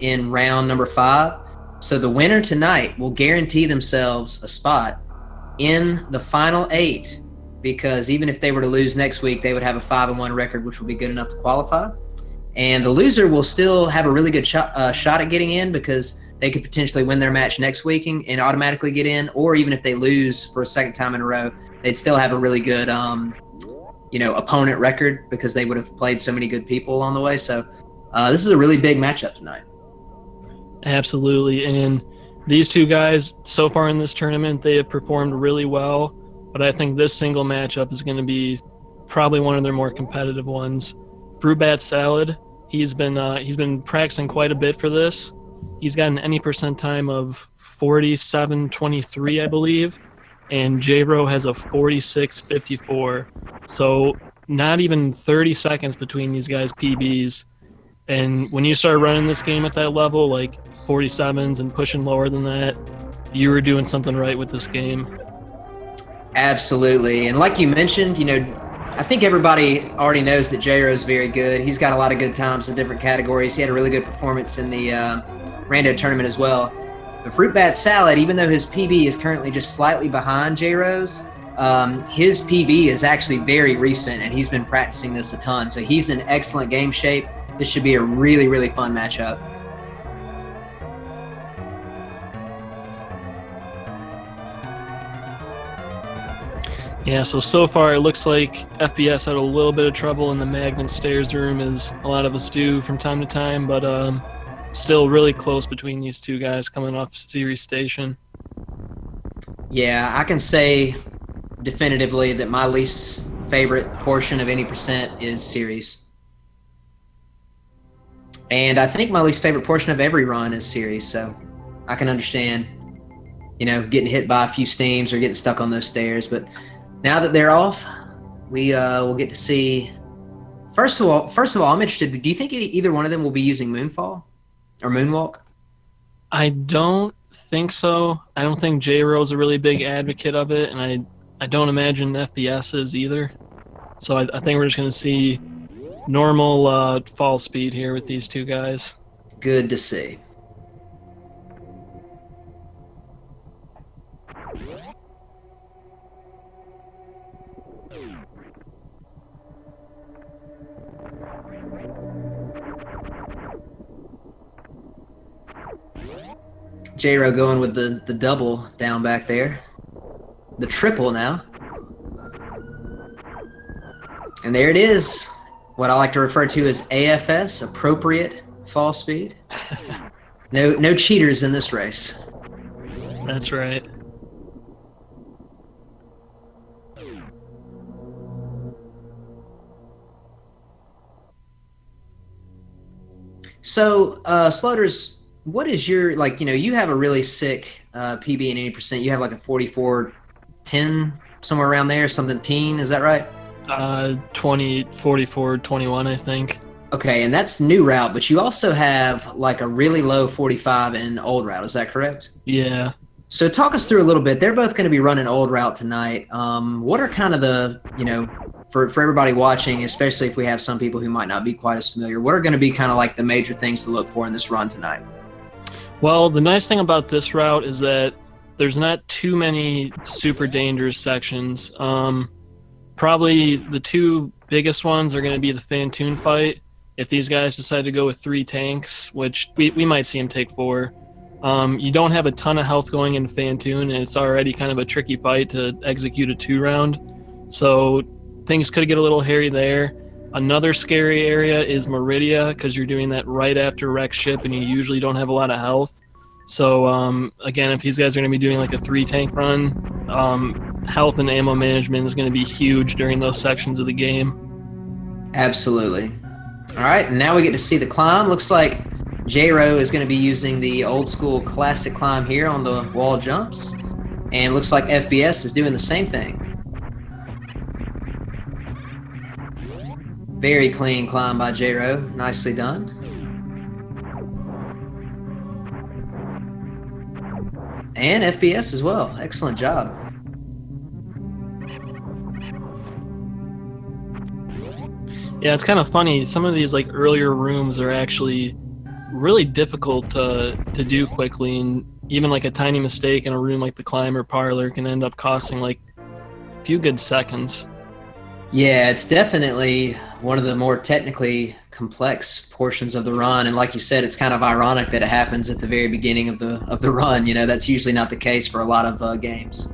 in round number 5. So the winner tonight will guarantee themselves a spot in the final 8, because even if they were to lose next week, they would have a 5-1 record, which will be good enough to qualify. And the loser will still have a really good shot at getting in, because they could potentially win their match next week and automatically get in, or even if they lose for a second time in a row, they'd still have a really good opponent record, because they would have played so many good people on the way. So this is a really big matchup tonight. Absolutely. And these two guys, so far in this tournament, they have performed really well. But I think this single matchup is going to be probably one of their more competitive ones. Fruitbatsalad, he's been practicing quite a bit for this. He's got an any percent time of 47.23, I believe, and J-Ro has a 46.54. So not even 30 seconds between these guys' PBs. And when you start running this game at that level, like 47s and pushing lower than that, you were doing something right with this game. Absolutely. And like you mentioned, I think everybody already knows that J-Ro is very good. He's got a lot of good times in different categories. He had a really good performance in the Rando tournament as well. But Fruitbatsalad, even though his PB is currently just slightly behind J-Ro's, his PB is actually very recent, and he's been practicing this a ton. So he's in excellent game shape. This should be a really, really fun matchup. Yeah, so far it looks like FBS had a little bit of trouble in the magnet stairs room, as a lot of us do from time to time, but still really close between these two guys coming off series station. Yeah, I can say definitively that my least favorite portion of any percent is series. And I think my least favorite portion of every run is series, so I can understand, getting hit by a few steams or getting stuck on those stairs. But now that they're off, we will get to see. First of all, I'm interested. Do you think either one of them will be using Moonfall or Moonwalk? I don't think so. I don't think J-Ro's a really big advocate of it, and I don't imagine FBS is either. So I think we're just going to see normal fall speed here with these two guys. Good to see. J-Ro going with the double down back there. The triple now. And there it is. What I like to refer to as AFS, appropriate fall speed. No cheaters in this race. That's right. So, Slaughter's, what is your, you have a really sick PB in any percent. You have like a 44-10, somewhere around there, something teen, is that right? 20, 44, 21, I think. Okay, and that's new route, but you also have like a really low 45 in old route, is that correct? Yeah. So talk us through a little bit. They're both going to be running old route tonight. What are kind of the, for everybody watching, especially if we have some people who might not be quite as familiar, what are going to be kind of like the major things to look for in this run tonight? Well, the nice thing about this route is that there's not too many super dangerous sections. Probably the two biggest ones are going to be the Fantoon fight. If these guys decide to go with 3 tanks, which we might see them take 4, you don't have a ton of health going into Fantoon, and it's already kind of a tricky fight to execute a 2-round. So things could get a little hairy there. Another scary area is Meridia, because you're doing that right after wreck ship, and you usually don't have a lot of health. So again, if these guys are going to be doing like a 3-tank run, health and ammo management is going to be huge during those sections of the game. Absolutely. All right, and now we get to see the climb. Looks like J-Ro is going to be using the old school classic climb here on the wall jumps, and looks like FBS is doing the same thing. Very clean climb by J-Ro. Nicely done. And FBS as well. Excellent job. Yeah, it's kind of funny. Some of these like earlier rooms are actually really difficult to do quickly, and even like a tiny mistake in a room like the climber parlor can end up costing like a few good seconds. Yeah, it's definitely one of the more technically complex portions of the run, and like you said, it's kind of ironic that it happens at the very beginning of the run. You know, that's usually not the case for a lot of games.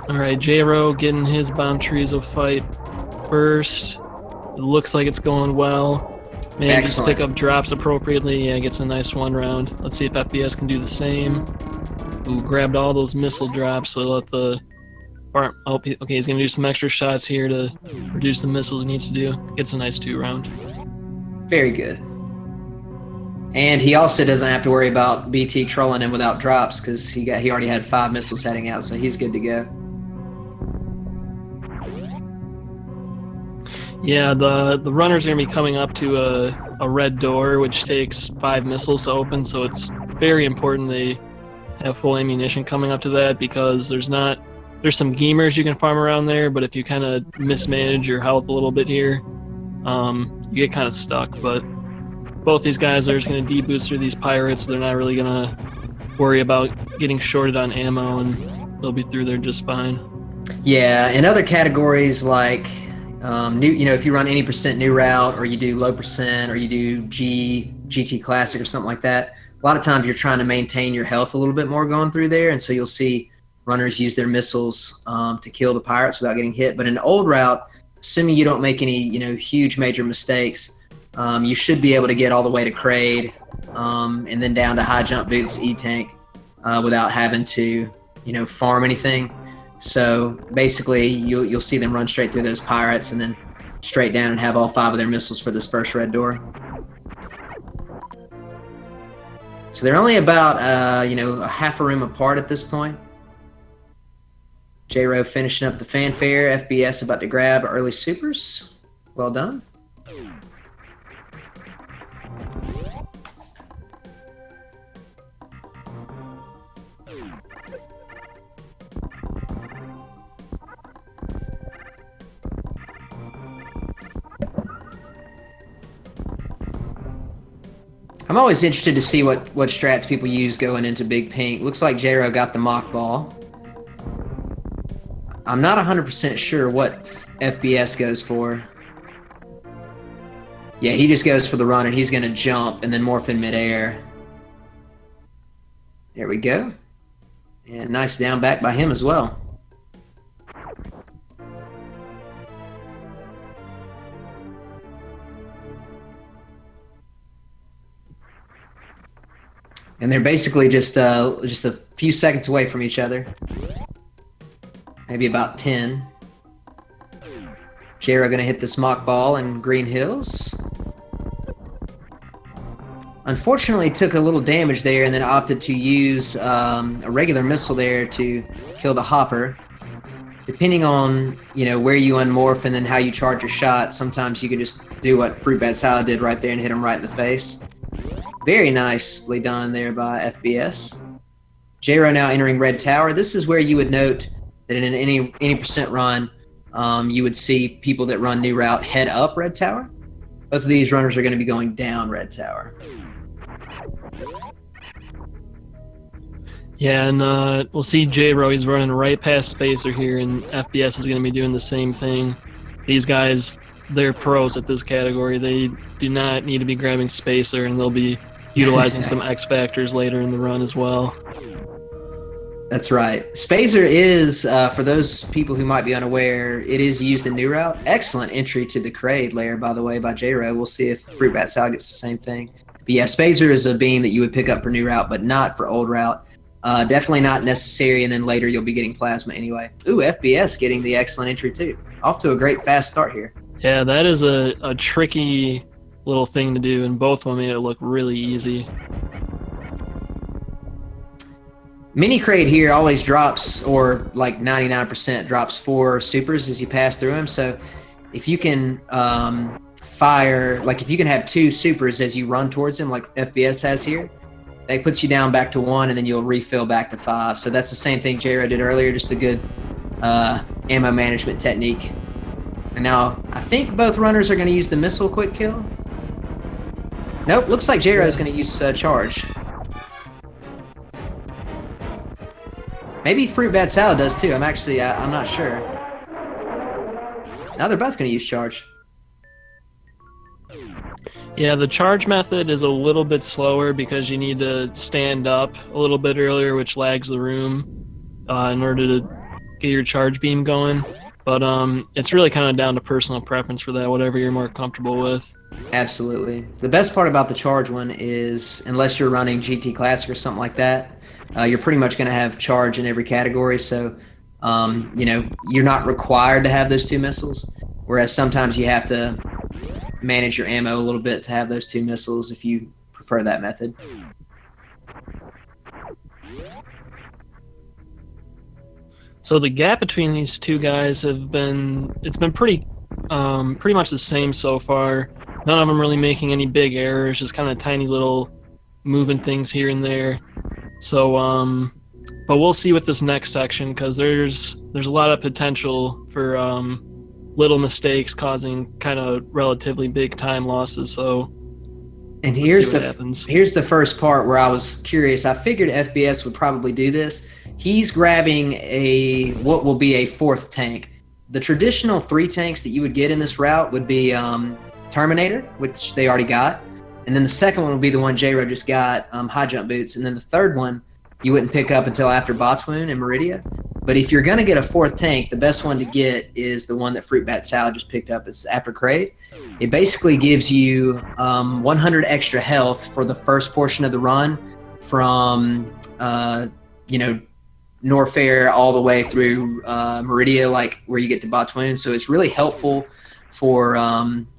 All right, J-Ro getting his Bomb Chorizo fight first. It looks like it's going well. Manages to pick up drops appropriately. Yeah, gets a nice 1 round. Let's see if FBS can do the same. Ooh, grabbed all those missile drops, so let the farm. Oh, okay, he's gonna do some extra shots here to reduce the missiles he needs to do. Gets a nice 2 round. Very good. And he also doesn't have to worry about BT trolling him without drops because he already had 5 missiles heading out, so he's good to go. Yeah, the runners are gonna be coming up to a red door, which takes 5 missiles to open. So it's very important they have full ammunition coming up to that, because there's some gamers you can farm around there, but if you kind of mismanage your health a little bit here, you get kind of stuck. But both these guys are just going to deboost through these pirates. So they're not really going to worry about getting shorted on ammo, and they'll be through there just fine. Yeah, in other categories like if you run any percent new route, or you do low percent, or you do GT Classic or something like that, a lot of times you're trying to maintain your health a little bit more going through there, and so you'll see runners use their missiles to kill the pirates without getting hit. But in old route, assuming you don't make any huge major mistakes, you should be able to get all the way to Kraid and then down to high jump boots E-tank without having to farm anything. So basically you'll see them run straight through those pirates and then straight down and have all 5 of their missiles for this first red door. So they're only about a half a room apart at this point. J-Ro finishing up the fanfare. FBS about to grab early supers. Well done. I'm always interested to see what strats people use going into Big Pink. Looks like J-Ro got the mock ball. I'm not 100% sure what FBS goes for. Yeah, he just goes for the run, and he's going to jump and then morph in midair. There we go. And nice down back by him as well. And they're basically just a few seconds away from each other. Maybe about 10. J-Ro gonna hit this mock ball in Green Hills. Unfortunately, took a little damage there and then opted to use a regular missile there to kill the hopper. Depending on where you unmorph and then how you charge your shot, sometimes you can just do what Fruitbatsalad did right there and hit him right in the face. Very nicely done there by FBS. J-Ro now entering Red Tower. This is where you would note that in any percent run, you would see people that run new route head up Red Tower. Both of these runners are going to be going down Red Tower. Yeah, and we'll see J-Ro. He's running right past Spacer here, and FBS is going to be doing the same thing. These guys, they're pros at this category. They do not need to be grabbing Spacer, and they'll be utilizing some X factors later in the run as well. That's right. Spacer is, for those people who might be unaware, it is used in new route. Excellent entry to the Kraid layer, by the way, by J-Ro. We'll see if Fruitbatsalad gets the same thing. But yeah, Spacer is a beam that you would pick up for new route, but not for old route. Definitely not necessary, and then later you'll be getting plasma anyway. Ooh, FBS getting the excellent entry too. Off to a great fast start here. Yeah, that is a tricky little thing to do, and both of them made it look really easy. Mini Kraid here always drops, or like 99% drops 4 supers as you pass through them. So if you can fire, like if you can have 2 supers as you run towards them, like FBS has here, that puts you down back to 1, and then you'll refill back to 5. So that's the same thing J-Ro did earlier, just a good ammo management technique. And now I think both runners are going to use the missile quick kill. Nope, looks like J-Ro is going to use charge. Maybe Fruitbatsalad does too. I'm not sure. Now they're both going to use charge. Yeah, the charge method is a little bit slower because you need to stand up a little bit earlier, which lags the room in order to get your charge beam going. But it's really kind of down to personal preference for that, whatever you're more comfortable with. Absolutely. The best part about the charge one is, unless you're running GT Classic or something like that, you're pretty much going to have charge in every category. So, you're not required to have those two missiles. Whereas sometimes you have to manage your ammo a little bit to have those two missiles if you prefer that method. So the gap between these two guys it's been pretty much the same so far. None of them really making any big errors, just kind of tiny little moving things here and there. So, but we'll see with this next section because there's a lot of potential for little mistakes causing kind of relatively big time losses. So, and here's the first part where I was curious. I figured FBS would probably do this. He's grabbing what will be a fourth tank. The traditional 3 tanks that you would get in this route would be Terminator, which they already got, and then the second one would be the one J-Ro just got, high jump boots, and then the third one you wouldn't pick up until after Botswoon and Meridia. But if you're going to get a fourth tank, the best one to get is the one that Fruitbatsalad just picked up. It's after Kraid. It basically gives you 100 extra health for the first portion of the run from, Norfair all the way through Meridia, like where you get to Botswoon. So it's really helpful for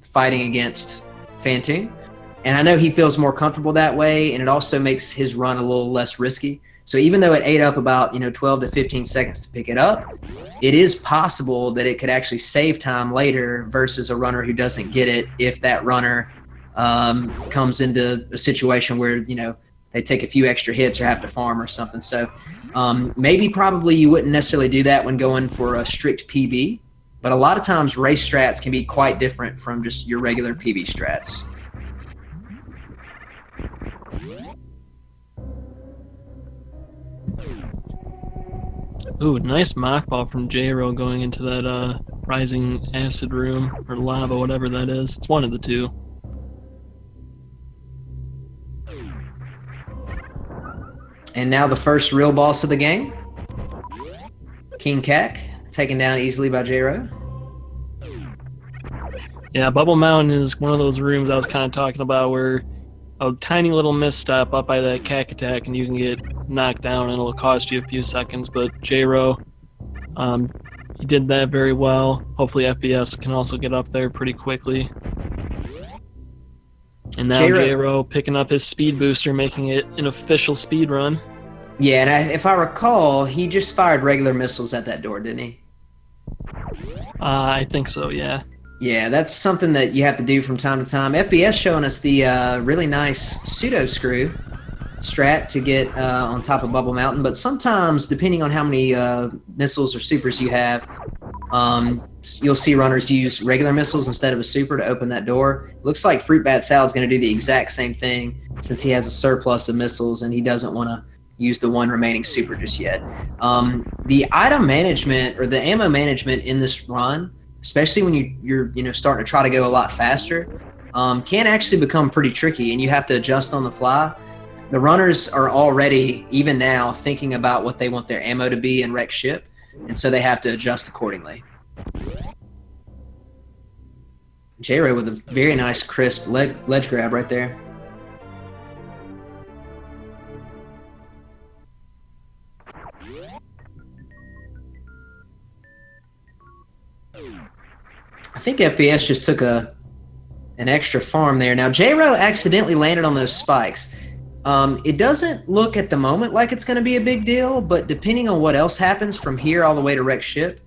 fighting against Fantoon. And I know he feels more comfortable that way, and it also makes his run a little less risky. So even though it ate up about 12 to 15 seconds to pick it up, it is possible that it could actually save time later versus a runner who doesn't get it if that runner comes into a situation where they take a few extra hits or have to farm or something. So probably you wouldn't necessarily do that when going for a strict PB, but a lot of times race strats can be quite different from just your regular PB strats. Ooh, nice mock ball from J-Ro going into that rising acid room, or lava, whatever that is. It's one of the two. And now the first real boss of the game. King Kak, taken down easily by J-Ro. Yeah, Bubble Mountain is one of those rooms I was kind of talking about where a tiny little misstep up by that Kak attack and you can get knocked down and it'll cost you a few seconds. But J-Ro, he did that very well. Hopefully FBS can also get up there pretty quickly. And now J-Ro picking up his speed booster, making it an official speed run. Yeah, and if I recall, he just fired regular missiles at that door, didn't he? I think so, yeah. Yeah, that's something that you have to do from time to time. FBS showing us the really nice pseudo screw strat to get on top of Bubble Mountain, but sometimes, depending on how many missiles or supers you have, you'll see runners use regular missiles instead of a super to open that door. Looks like Fruitbatsalad is going to do the exact same thing since he has a surplus of missiles and he doesn't want to use the one remaining super just yet. The item management or the ammo management in this run, especially when you're starting to try to go a lot faster, can actually become pretty tricky, and you have to adjust on the fly. The runners are already, even now, thinking about what they want their ammo to be in wreck ship, and so they have to adjust accordingly. J-Ro with a very nice, crisp ledge grab right there. I think FPS just took an extra farm there. Now, J-Ro accidentally landed on those spikes. It doesn't look at the moment like it's going to be a big deal, but depending on what else happens from here all the way to wreck ship,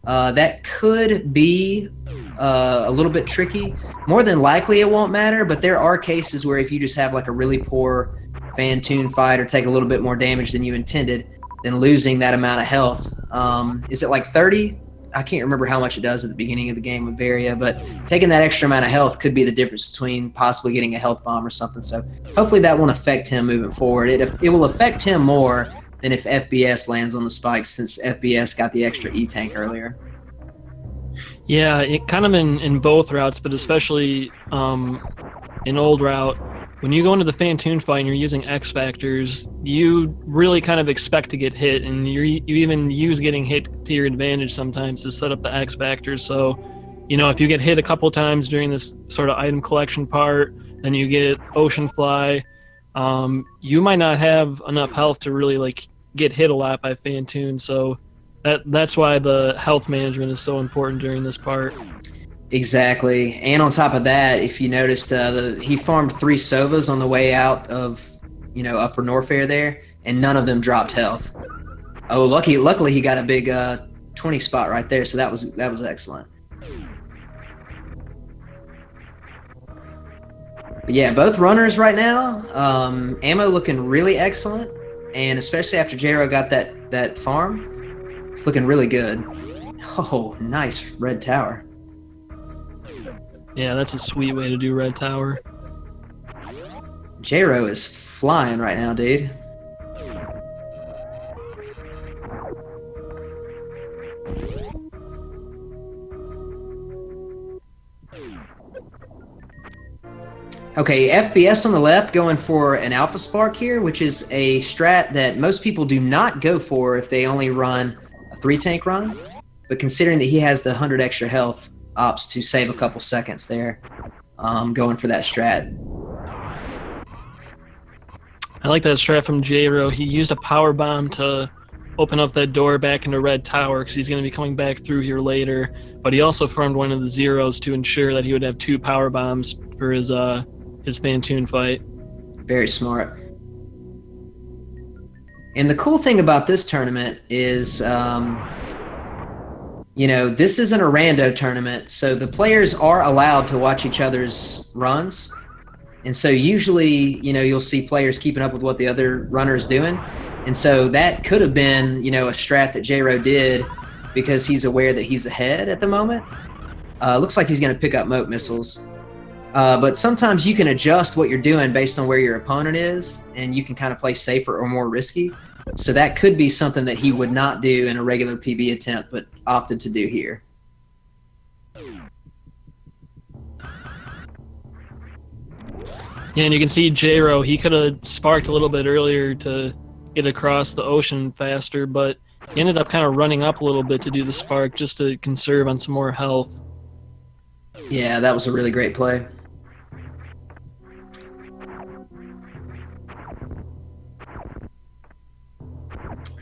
that could be a little bit tricky. More than likely it won't matter, but there are cases where if you just have like a really poor Fantoon fight or take a little bit more damage than you intended, then losing that amount of health, is it like 30 I can't remember how much it does at the beginning of the game with Varia, but taking that extra amount of health could be the difference between possibly getting a health bomb or something. So hopefully that won't affect him moving forward. It will affect him more than if FBS lands on the spikes, since FBS got the extra E-tank earlier. Yeah, it kind of in both routes, but especially in old route, when you go into the Fantoon fight and you're using X Factors, you really kind of expect to get hit, and you even use getting hit to your advantage sometimes to set up the X Factors. So, if you get hit a couple times during this sort of item collection part, then you get Ocean Fly, you might not have enough health to really get hit a lot by Fantoon. So that's why the health management is so important during this part. Exactly. And on top of that, if you noticed, he farmed 3 Sovas on the way out of, Upper Norfair there, and none of them dropped health. Oh, luckily he got a big 20 spot right there, so that was excellent. But yeah, both runners right now, ammo looking really excellent, and especially after J-Ro got that farm, it's looking really good. Oh, nice red tower. Yeah, that's a sweet way to do red tower. J-Ro is flying right now, dude. Okay, FBS on the left going for an Alpha Spark here, which is a strat that most people do not go for if they only run a 3-tank run. But considering that he has the 100 extra health, opts to save a couple seconds there, going for that strat. I like that strat from J-Ro. He used a power bomb to open up that door back into Red Tower because he's going to be coming back through here later. But he also farmed one of the zeros to ensure that he would have 2 power bombs for his Fantoon fight. Very smart. And the cool thing about this tournament is, this isn't a rando tournament, so the players are allowed to watch each other's runs. And so usually, you'll see players keeping up with what the other runner's doing. And so that could have been, a strat that J-Ro did because he's aware that he's ahead at the moment. Looks like he's going to pick up moat missiles. But sometimes you can adjust what you're doing based on where your opponent is, and you can kind of play safer or more risky. So that could be something that he would not do in a regular PB attempt, but opted to do here. Yeah, and you can see J-Ro, he could have sparked a little bit earlier to get across the ocean faster, but he ended up kind of running up a little bit to do the spark just to conserve on some more health. Yeah, that was a really great play.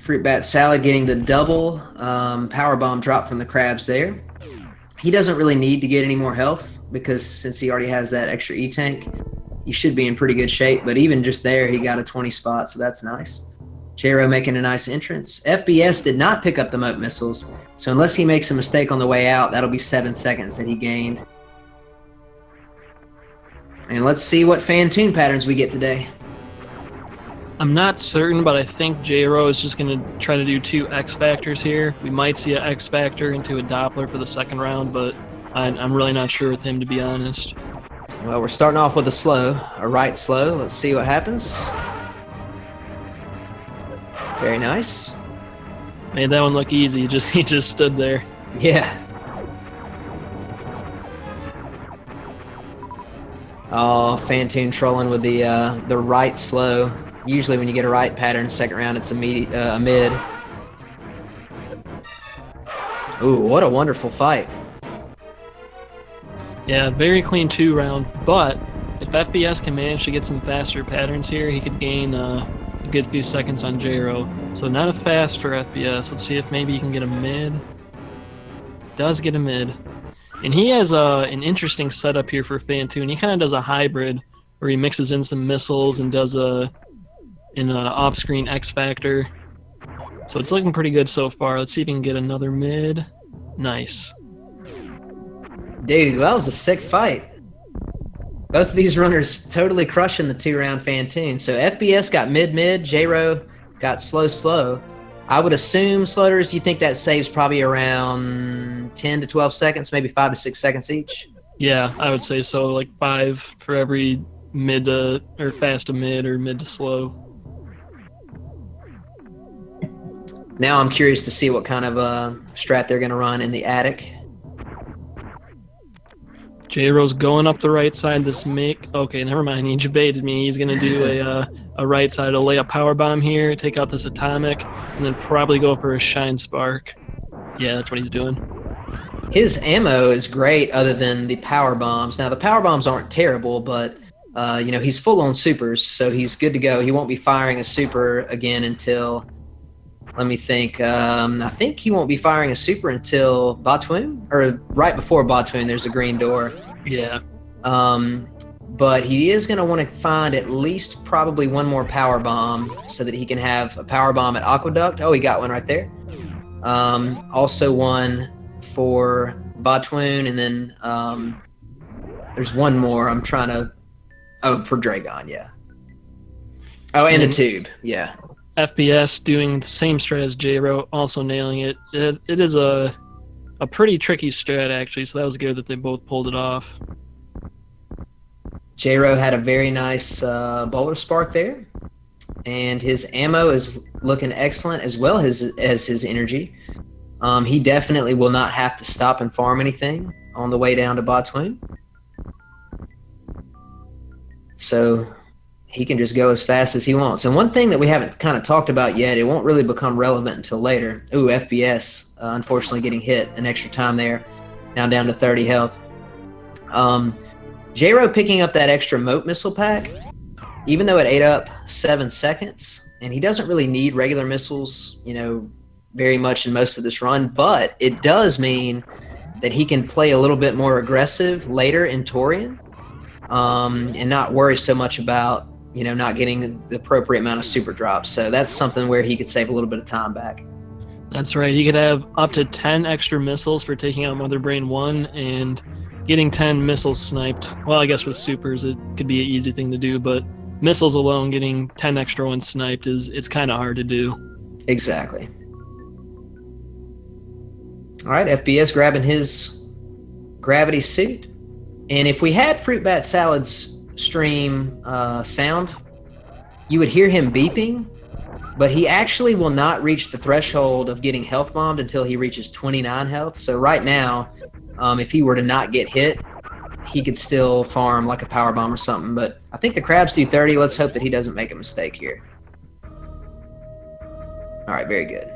Fruitbatsalad getting the double power bomb drop from the crabs there. He doesn't really need to get any more health because since he already has that extra E-tank, he should be in pretty good shape. But even just there, he got a 20 spot, so that's nice. J-Ro making a nice entrance. FBS did not pick up the moat missiles, so unless he makes a mistake on the way out, that'll be 7 seconds that he gained. And let's see what Fantoon patterns we get today. I'm not certain, but I think J-Ro is just going to try to do 2 X Factors here. We might see an X Factor into a Doppler for the second round, but I'm really not sure with him, to be honest. Well, we're starting off with a right slow. Let's see what happens. Very nice. Made that one look easy. He just stood there. Yeah. Oh, Fantoon trolling with the right slow. Usually when you get a right pattern, second round, it's a mid. Ooh, what a wonderful fight. Yeah, very clean 2 round, but if FBS can manage to get some faster patterns here, he could gain a good few seconds on J-Ro. So not a fast for FBS. Let's see if maybe he can get a mid. Does get a mid. And he has an interesting setup here for Fantoon. He kind of does a hybrid where he mixes in some missiles and does an off-screen X Factor. So it's looking pretty good so far. Let's see if he can get another mid. Nice. Dude, that was a sick fight. Both of these runners totally crushing the 2-round Fantoon. So FBS got mid-mid, J-Ro got slow-slow. I would assume, Slutters, you think that saves probably around 10 to 12 seconds, maybe 5 to 6 seconds each? Yeah, I would say so. Like 5 for every mid to or fast to mid or mid to slow. Now I'm curious to see what kind of strat they're going to run in the attic. J-Ro's going up the right side. This make okay, never mind. He baited me. He's gonna do a right side. He'll lay a power bomb here, take out this atomic, and then probably go for a shine spark. Yeah, that's what he's doing. His ammo is great, other than the power bombs. Now the power bombs aren't terrible, but he's full on supers, so he's good to go. He won't be firing a super again until. Let me think. I think he won't be firing a super until Batwoon, or right before Batwoon. There's a green door. Yeah. But he is going to want to find at least probably one more power bomb so that he can have a power bomb at Aqueduct. Oh, he got one right there. Also one for Batwoon, and then there's one more. I'm trying to. Oh, for Dragon, yeah. Oh, and a tube, yeah. FPS doing the same strat as J-Ro, also nailing it. It is a pretty tricky strat, actually, so that was good that they both pulled it off. J-Ro had a very nice bowler spark there, and his ammo is looking excellent, as well as his energy. He definitely will not have to stop and farm anything on the way down to Batwoon. So he can just go as fast as he wants. And one thing that we haven't kind of talked about yet, it won't really become relevant until later. Ooh, FPS, unfortunately getting hit an extra time there. Now down to 30 health. J-Ro picking up that extra moat missile pack, even though it ate up 7 seconds, and he doesn't really need regular missiles, very much in most of this run, but it does mean that he can play a little bit more aggressive later in Torian, and not worry so much about not getting the appropriate amount of super drops. So that's something where he could save a little bit of time back. That's right. He could have up to 10 extra missiles for taking out Mother Brain 1 and getting 10 missiles sniped. Well, I guess with supers it could be an easy thing to do, but missiles alone, getting 10 extra ones sniped it's kind of hard to do. Exactly. All right, FBS grabbing his gravity suit. And if we had Fruitbatsalad's stream sound, you would hear him beeping, but he actually will not reach the threshold of getting health bombed until he reaches 29 health. So right now, if he were to not get hit, he could still farm like a power bomb or something. But I think the crabs do 30. Let's hope that he doesn't make a mistake here. All right, very good.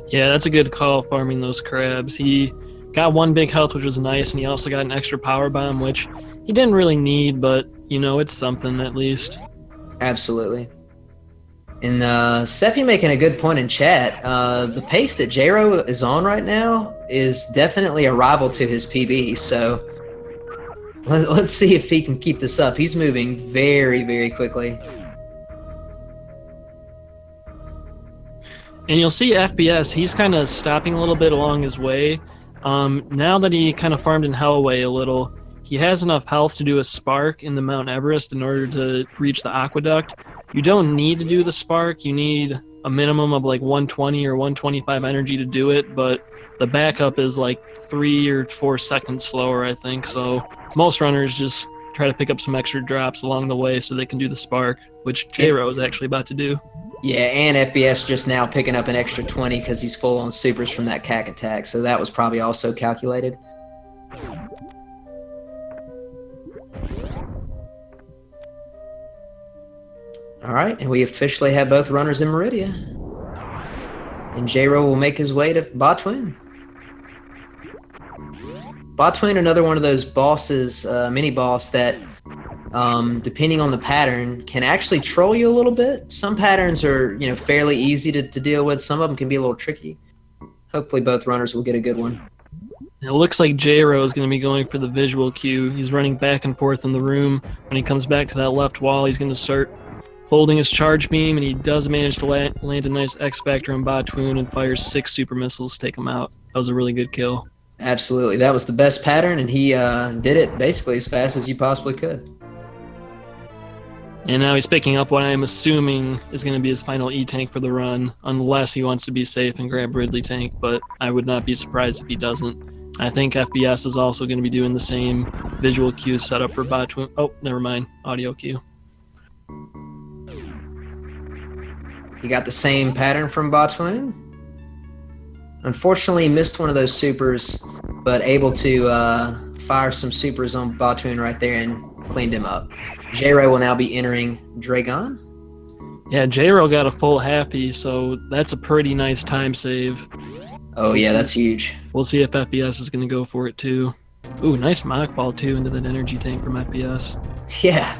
Yeah, that's a good call, farming those crabs. He got 1 big health, which was nice, and he also got an extra power bomb, which he didn't really need, but, it's something at least. Absolutely. And Sephi making a good point in chat. The pace that J-Ro is on right now is definitely a rival to his PB, so let's see if he can keep this up. He's moving very, very quickly. And you'll see FPS, he's kind of stopping a little bit along his way. Now that he kind of farmed in Hellway a little, he has enough health to do a spark in the Mount Everest in order to reach the aqueduct. You don't need to do the spark. You need a minimum of like 120 or 125 energy to do it, but the backup is like 3 or 4 seconds slower, I think. So most runners just try to pick up some extra drops along the way so they can do the spark, which J-Ro is actually about to do. Yeah, and FBS just now picking up an extra 20 because he's full on supers from that CAC attack, so that was probably also calculated. All right, and we officially have both runners in Meridia. And J-Ro will make his way to Batwoon. Batwoon, another one of those bosses, mini-boss that, depending on the pattern, can actually troll you a little bit. Some patterns are, fairly easy to deal with. Some of them can be a little tricky. Hopefully both runners will get a good one. It looks like J-Ro is going to be going for the visual cue. He's running back and forth in the room. When he comes back to that left wall, he's going to start holding his charge beam, and he does manage to land a nice X-Factor on Batwoon and fires 6 super missiles to take him out. That was a really good kill. Absolutely. That was the best pattern, and he did it basically as fast as you possibly could. And now he's picking up what I'm assuming is going to be his final E-tank for the run, unless he wants to be safe and grab Ridley tank, but I would not be surprised if he doesn't. I think FBS is also going to be doing the same visual cue setup for Botwoon. Oh, never mind. Audio cue. He got the same pattern from Botwoon. Unfortunately, missed one of those supers, but able to fire some supers on Botwoon right there and cleaned him up. J-Ro will now be entering Dragon. Yeah, J-Ro got a full happy, so that's a pretty nice time save. Oh, yeah, that's huge. We'll see if FBS is going to go for it, too. Ooh, nice mock ball, too, into that energy tank from FBS. Yeah.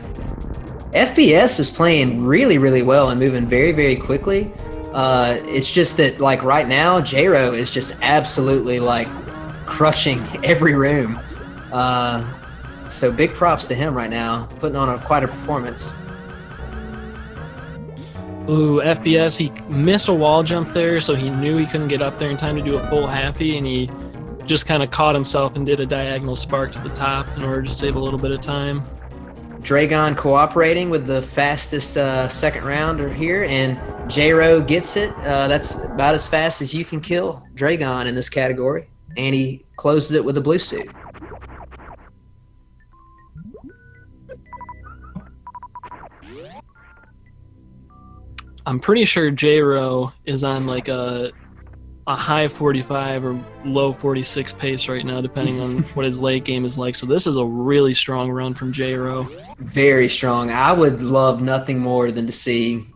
FBS is playing really, really well and moving very, very quickly. It's just that, like, right now, J-Ro is just absolutely, like, crushing every room. So big props to him right now, putting on quite a performance. Ooh, FBS, he missed a wall jump there, so he knew he couldn't get up there in time to do a full halfie, and he just kind of caught himself and did a diagonal spark to the top in order to save a little bit of time. Dragon cooperating with the fastest second rounder here, and J-Ro gets it. That's about as fast as you can kill Dragon in this category, and he closes it with a blue suit. I'm pretty sure J-Ro is on like a high 45 or low 46 pace right now, depending on what his late game is like. So this is a really strong run from J-Ro. Very strong. I would love nothing more than to see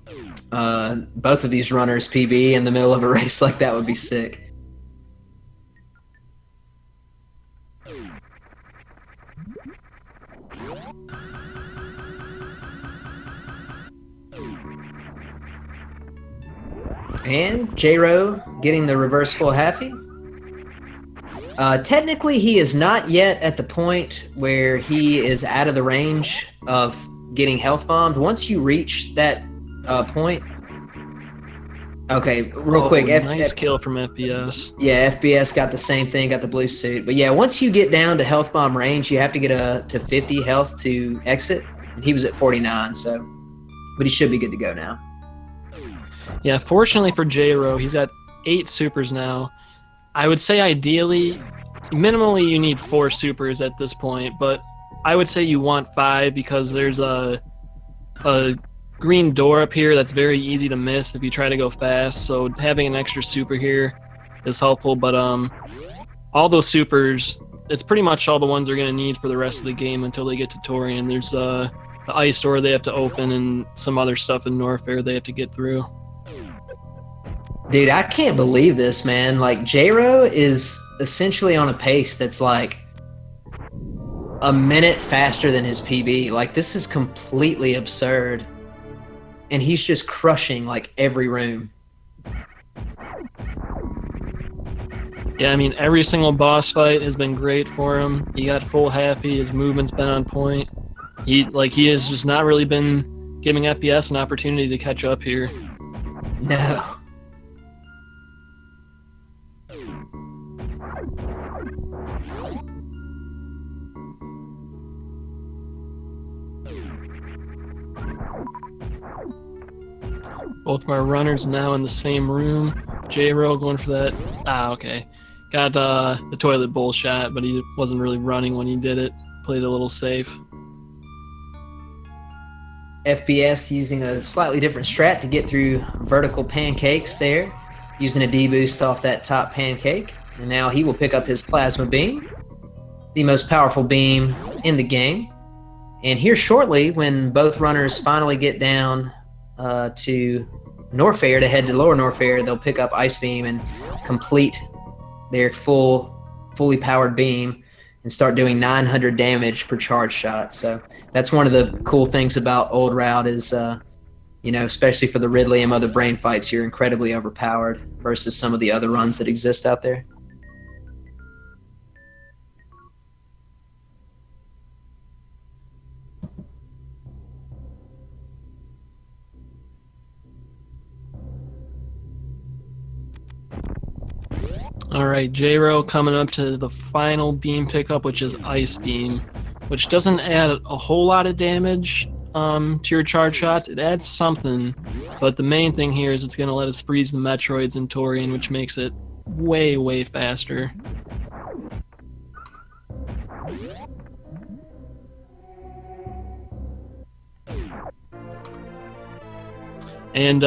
both of these runners PB in the middle of a race like that. Would be sick. And J-Ro getting the reverse full halfie. Technically, he is not yet at the point where he is out of the range of getting health bombed. Once you reach that point... Okay, real quick. Nice kill from FBS. Yeah, FBS got the same thing, got the blue suit. But yeah, once you get down to health bomb range, you have to get to 50 health to exit. And he was at 49, so... But he should be good to go now. Yeah, fortunately for J-Ro, he's got 8 supers now. I would say ideally, minimally you need 4 supers at this point, but I would say you want 5 because there's a green door up here that's very easy to miss if you try to go fast, so having an extra super here is helpful, but all those supers, it's pretty much all the ones they're going to need for the rest of the game until they get to Torian. There's the ice door they have to open and some other stuff in Norfair they have to get through. Dude, I can't believe this, man. Like, J-Ro is essentially on a pace that's like a minute faster than his PB. Like, this is completely absurd. And he's just crushing, like, every room. Yeah, I mean, every single boss fight has been great for him. He got full halfie. His movement's been on point. He has just not really been giving FPS an opportunity to catch up here. No. Both my runners now in the same room. J-Ro going for that. Okay. Got the toilet bowl shot, but he wasn't really running when he did it. Played a little safe. FBS using a slightly different strat to get through vertical pancakes there, using a D-boost off that top pancake. And now he will pick up his plasma beam, the most powerful beam in the game. And here shortly, when both runners finally get down to Norfair to head to Lower Norfair, they'll pick up Ice Beam and complete their fully powered beam and start doing 900 damage per charge shot. So that's one of the cool things about Old Route is, especially for the Ridley and other brain fights, you're incredibly overpowered versus some of the other runs that exist out there. All right, J-Ro coming up to the final beam pickup, which is Ice Beam, which doesn't add a whole lot of damage. to your charge shots. It adds something, but the main thing here is it's going to let us freeze the Metroids in Torian, which makes it way, way faster. And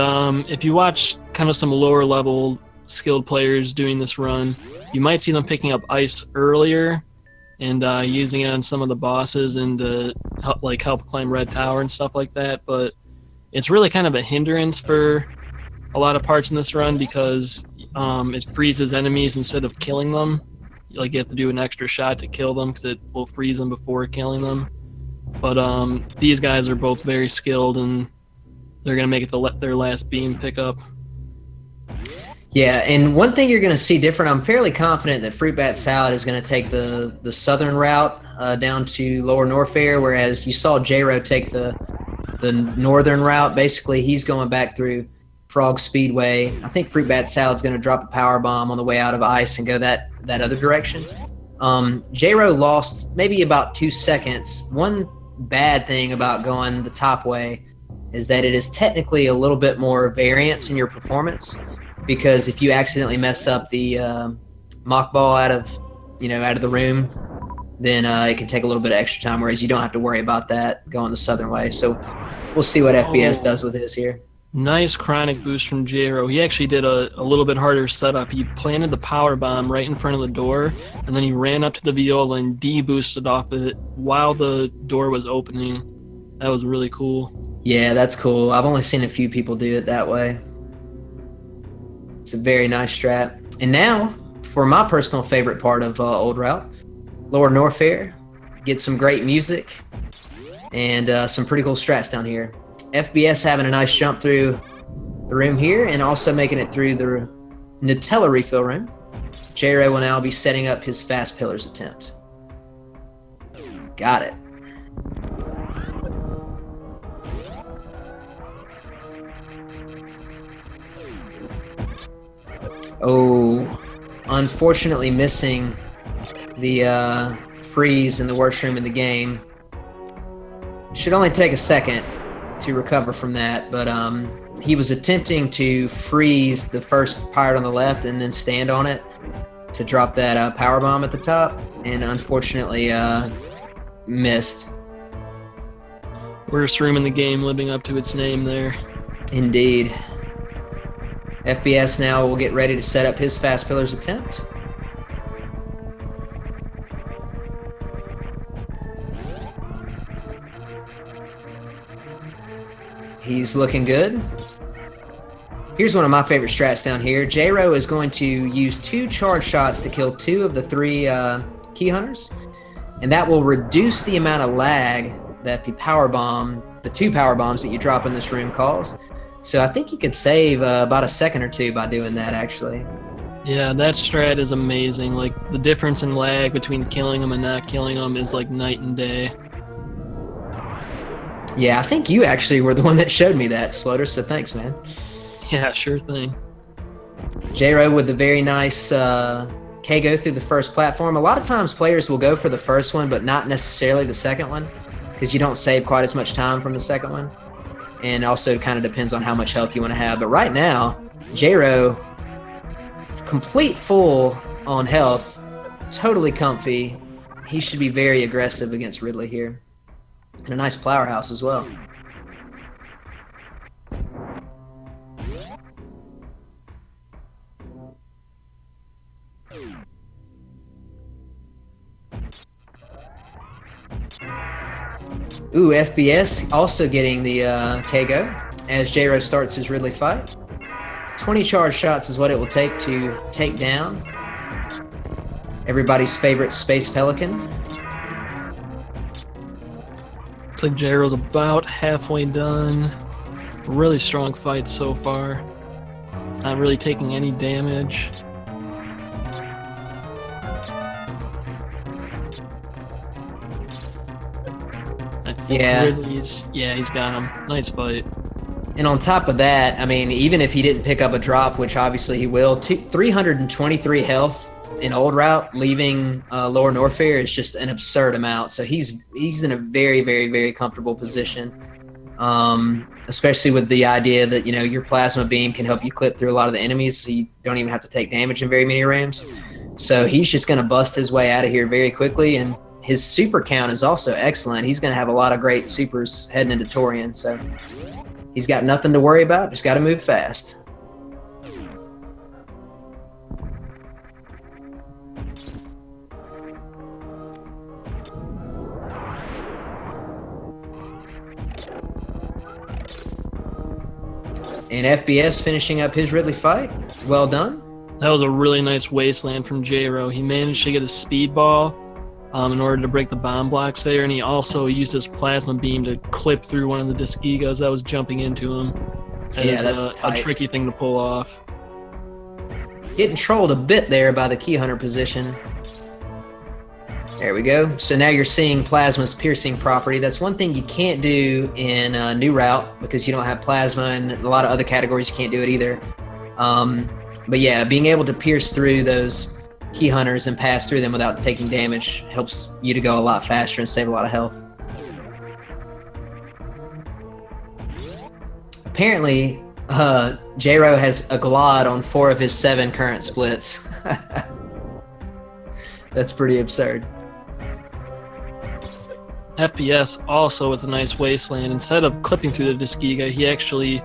if you watch kind of some lower level skilled players doing this run, you might see them picking up ice earlier and using it on some of the bosses and to help climb Red Tower and stuff like that. But it's really kind of a hindrance for a lot of parts in this run because it freezes enemies instead of killing them. Like, you have to do an extra shot to kill them because it will freeze them before killing them. But these guys are both very skilled, and they're going to make it their last beam pickup. Yeah, and one thing you're going to see different, I'm fairly confident that Fruitbatsalad is going to take the southern route down to Lower Norfair, whereas you saw J-Ro take the northern route. Basically, he's going back through Frog Speedway. I think Fruitbatsalad's going to drop a power bomb on the way out of ice and go that other direction. J-Ro lost maybe about 2 seconds. One bad thing about going the top way is that it is technically a little bit more variance in your performance, because if you accidentally mess up the mock ball out of the room, then it can take a little bit of extra time, whereas you don't have to worry about that going the southern way. So we'll see what FBS does with his here. Nice chronic boost from J-Ro. He actually did a little bit harder setup. He planted the power bomb right in front of the door, and then he ran up to the Viola and D-boosted off of it while the door was opening. That was really cool. Yeah, that's cool. I've only seen a few people do it that way. It's a very nice strat. And now, for my personal favorite part of Old Route, Lower Norfair. Get some great music and some pretty cool strats down here. FBS having a nice jump through the room here and also making it through the Nutella refill room. J-Ray will now be setting up his fast pillars attempt. Got it. Oh, unfortunately missing the freeze in the worst room in the game. Should only take a second to recover from that, but he was attempting to freeze the first pirate on the left and then stand on it to drop that power bomb at the top, and unfortunately missed. Worst room in the game, living up to its name there. Indeed. FBS now will get ready to set up his fast pillars attempt. He's looking good. Here's one of my favorite strats down here. J-Ro is going to use 2 charge shots to kill 2 of the 3 key hunters, and that will reduce the amount of lag that the 2 power bombs that you drop in this room cause. So I think you could save about a second or 2 by doing that, actually. Yeah, that strat is amazing. Like, the difference in lag between killing them and not killing them is like night and day. Yeah, I think you actually were the one that showed me that, Sloter, so thanks, man. Yeah, sure thing. J-Ro with the very nice K-go through the first platform. A lot of times players will go for the first one, but not necessarily the second one, because you don't save quite as much time from the second one. And also it kind of depends on how much health you want to have. But right now, J-Ro, complete full on health, totally comfy. He should be very aggressive against Ridley here. And a nice plower house as well. Ooh, FBS also getting the K-go as J-Ro starts his Ridley fight. 20 charge shots is what it will take to take down everybody's favorite Space Pelican. Looks like J-Ro's about halfway done. Really strong fight so far. Not really taking any damage. I think Ridley's, he's got him. Nice fight. And on top of that, I mean, even if he didn't pick up a drop, which obviously he will, 323 health in Old Route, leaving Lower Norfair is just an absurd amount. So he's in a very, very, very comfortable position. especially with the idea that, you know, your plasma beam can help you clip through a lot of the enemies, so you don't even have to take damage in very many rooms. So he's just going to bust his way out of here very quickly, and his super count is also excellent. He's going to have a lot of great supers heading into Torian, so he's got nothing to worry about, just got to move fast. And FBS finishing up his Ridley fight. Well done. That was a really nice wasteland from J-Ro. He managed to get a speedball in order to break the bomb blocks there, and he also used his plasma beam to clip through one of the Disgigas that was jumping into him. That's a tricky thing to pull off. Getting trolled a bit there by the Key Hunter position. There we go. So now you're seeing Plasma's piercing property. That's one thing you can't do in New Route because you don't have Plasma, and a lot of other categories you can't do it either. But yeah, being able to pierce through those Key Hunters and pass through them without taking damage helps you to go a lot faster and save a lot of health. Apparently, J-Ro has a Glod on 4 of his 7 current splits. That's pretty absurd. FPS also with a nice wasteland. Instead of clipping through the Disgiga, he actually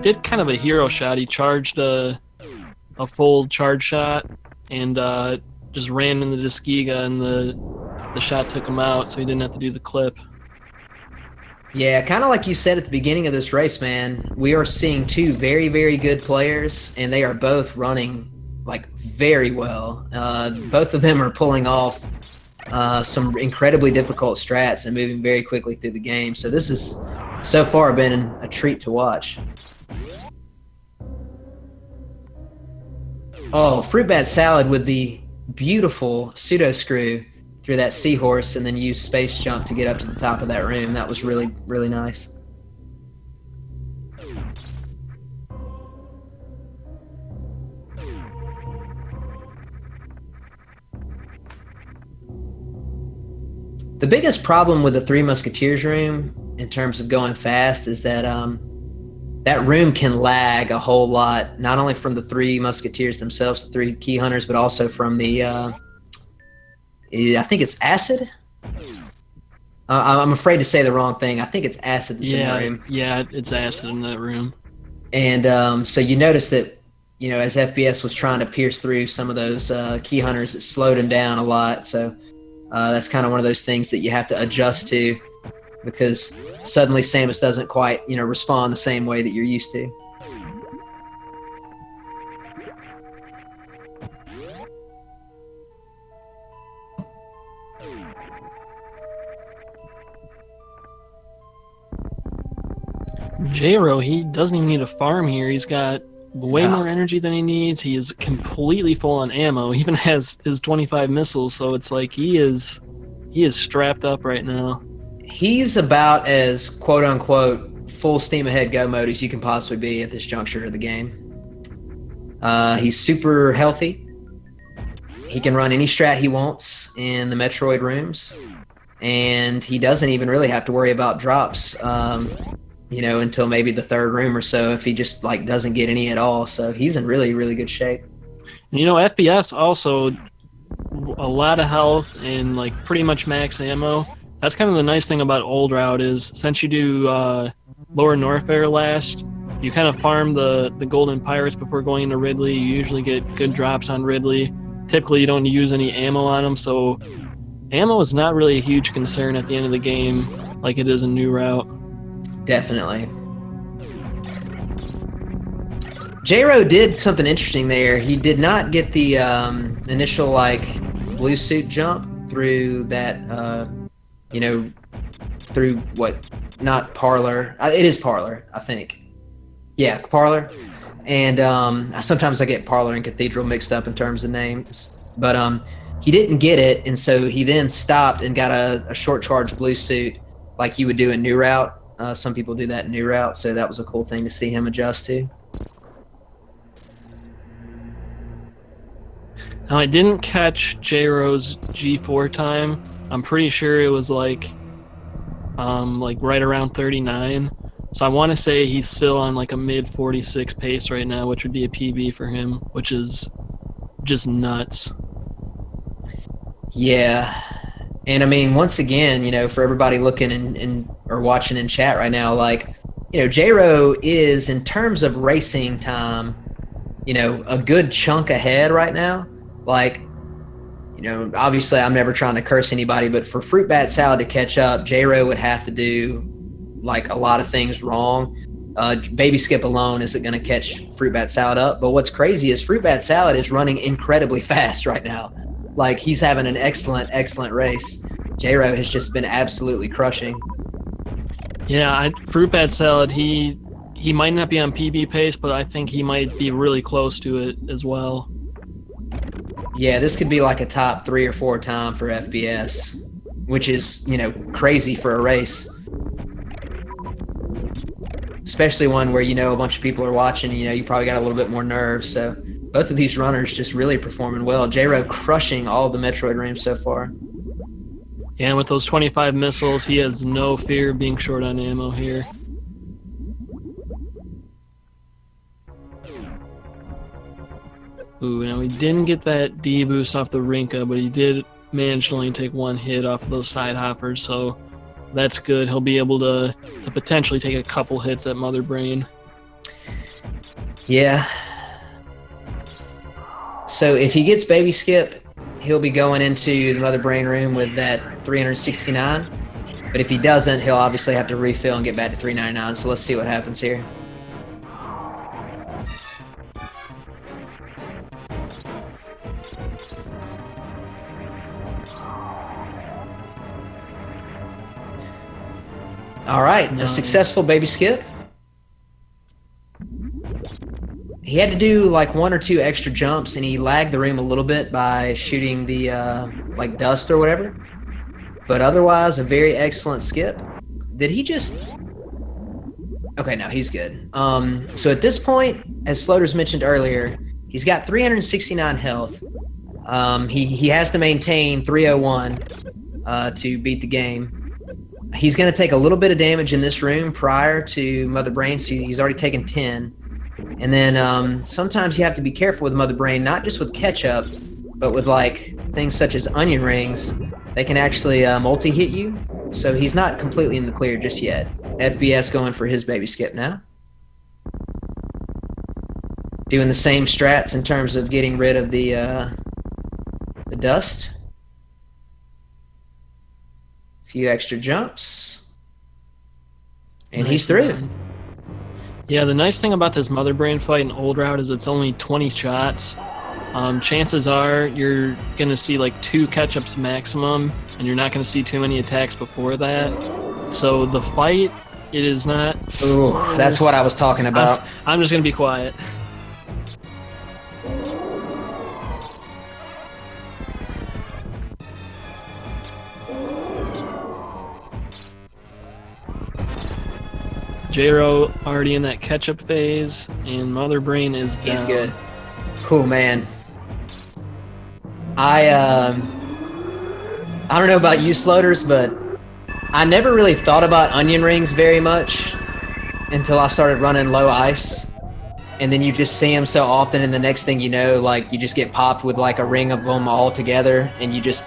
did kind of a hero shot. He charged a full charge shot and just ran in the Disgiga, and the shot took him out, so he didn't have to do the clip. Yeah, kind of like you said at the beginning of this race, man. We are seeing 2 very, very good players, and they are both running like very well. Both of them are pulling off some incredibly difficult strats and moving very quickly through the game. So this has so far been a treat to watch. Oh, Fruitbatsalad with the beautiful pseudo screw through that seahorse and then use space jump to get up to the top of that room. That was really, really nice. The biggest problem with the Three Musketeers room in terms of going fast is that that room can lag a whole lot, not only from the Three Musketeers themselves, the 3 Key Hunters, but also from the, I think it's Acid? I'm afraid to say the wrong thing. I think it's Acid that's in that room. Yeah, it's Acid in that room. And so you notice that, you know, as FBS was trying to pierce through some of those Key Hunters, it slowed him down a lot, so that's kind of one of those things that you have to adjust to, because suddenly Samus doesn't quite, you know, respond the same way that you're used to. J-Ro, he doesn't even need a farm here. He's got way more energy than he needs. He is completely full on ammo. He even has his 25 missiles, so it's like he is strapped up right now. He's about as quote-unquote full steam ahead go mode as you can possibly be at this juncture of the game. He's super healthy. He can run any strat he wants in the Metroid rooms, and he doesn't even really have to worry about drops, you know, until maybe the 3rd room or so, if he just like doesn't get any at all. So he's in really, really good shape. And, you know, FPS also a lot of health and like pretty much max ammo. That's kind of the nice thing about Old Route is since you do Lower Norfair last, you kind of farm the Golden Pirates before going into Ridley. You usually get good drops on Ridley. Typically, you don't use any ammo on them, so ammo is not really a huge concern at the end of the game like it is in New Route. Definitely. J-Ro did something interesting there. He did not get the initial like blue suit jump through that, you know, through what, not Parlor. It is Parlor, I think. Yeah, Parlor. And sometimes I get Parlor and Cathedral mixed up in terms of names. But he didn't get it, and so he then stopped and got a short charge blue suit like you would do in New Route. Some people do that in New Route, so that was a cool thing to see him adjust to. Now, I didn't catch J-Ro's G4 time. I'm pretty sure it was like like right around 39. So I want to say he's still on like a mid 46 pace right now, which would be a PB for him, which is just nuts. Yeah. And I mean, once again, for everybody looking and or watching in chat right now, like, J-Ro is, in terms of racing time, a good chunk ahead right now. Like, obviously I'm never trying to curse anybody, but for Fruitbatsalad to catch up, J-Ro would have to do like a lot of things wrong. Baby Skip alone isn't going to catch Fruitbatsalad up. But what's crazy is Fruitbatsalad is running incredibly fast right now. Like, he's having an excellent, excellent race. J-Ro has just been absolutely crushing. Yeah, Fruitbatsalad, he might not be on PB pace, but I think he might be really close to it as well. Yeah, this could be like a top 3 or 4 time for FBS, which is, crazy for a race. Especially one where, a bunch of people are watching, you probably got a little bit more nerves. So both of these runners just really performing well. J-Ro crushing all the Metroid rooms so far. Yeah, and with those 25 missiles, he has no fear of being short on ammo here. Ooh, now he didn't get that D boost off the Rinka, but he did manage to only take one hit off of those side hoppers, so that's good. He'll be able to potentially take a couple hits at Mother Brain. Yeah. So if he gets Baby Skip, he'll be going into the Mother Brain room with that 369. But if he doesn't, he'll obviously have to refill and get back to 399. So let's see what happens here. All right, nice. A successful Baby Skip. He had to do like 1 or 2 extra jumps, and he lagged the room a little bit by shooting the like dust or whatever. But otherwise, a very excellent skip. Did he just... Okay, no, he's good. So at this point, as Sloters mentioned earlier, he's got 369 health. He has to maintain 301 to beat the game. He's going to take a little bit of damage in this room prior to Mother Brain, so he's already taken 10. And then sometimes you have to be careful with Mother Brain, not just with ketchup, but with like things such as onion rings. They can actually multi-hit you, so he's not completely in the clear just yet. FBS going for his Baby Skip now. Doing the same strats in terms of getting rid of the dust. Few extra jumps. And nice, he's through. Man. Yeah, the nice thing about this Mother Brain fight in Old Route is it's only 20 shots. Chances are you're going to see like 2 catch-ups maximum, and you're not going to see too many attacks before that. So the fight, it is not... Ooh, that's what I was talking about. I'm just going to be quiet. J-Ro already in that catch-up phase, and Mother Brain is down. He's good. Cool, man. I don't know about you, Sloters, but I never really thought about onion rings very much until I started running low ice. And then you just see them so often, and the next thing you know, like, you just get popped with like a ring of them all together, and you just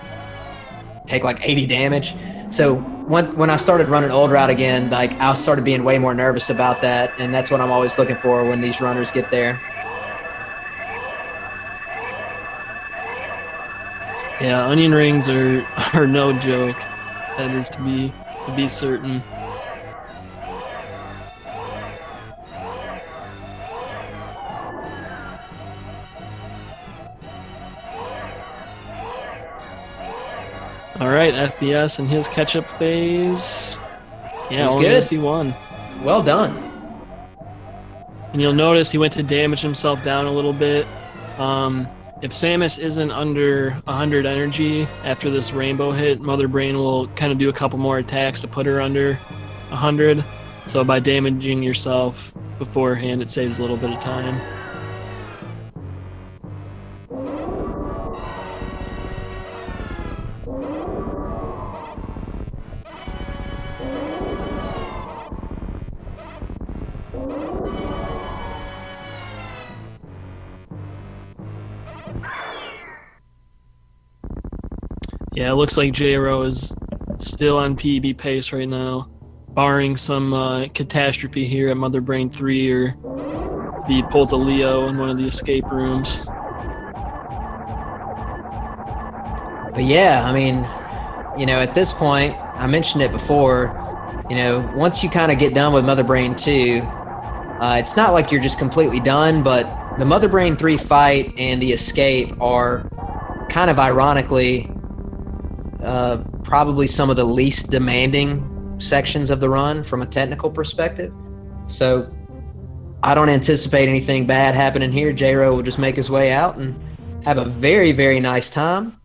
take like 80 damage. So when I started running Old Route again, like, I started being way more nervous about that, and that's what I'm always looking for when these runners get there. Yeah, onion rings are no joke. That is to be certain. All right, FBS in his catch-up phase. Yeah, he's only good. SC1. Well done. And you'll notice he went to damage himself down a little bit. If Samus isn't under 100 energy after this rainbow hit, Mother Brain will kind of do a couple more attacks to put her under 100. So by damaging yourself beforehand, it saves a little bit of time. Yeah, it looks like J-Ro is still on PB pace right now, barring some catastrophe here at Mother Brain 3 or he pulls a Leo in one of the escape rooms. But yeah, I mean, at this point, I mentioned it before, once you kind of get done with Mother Brain 2, it's not like you're just completely done, but the Mother Brain 3 fight and the escape are kind of ironically probably some of the least demanding sections of the run from a technical perspective. So I don't anticipate anything bad happening here. J-Ro will just make his way out and have a very, very nice time.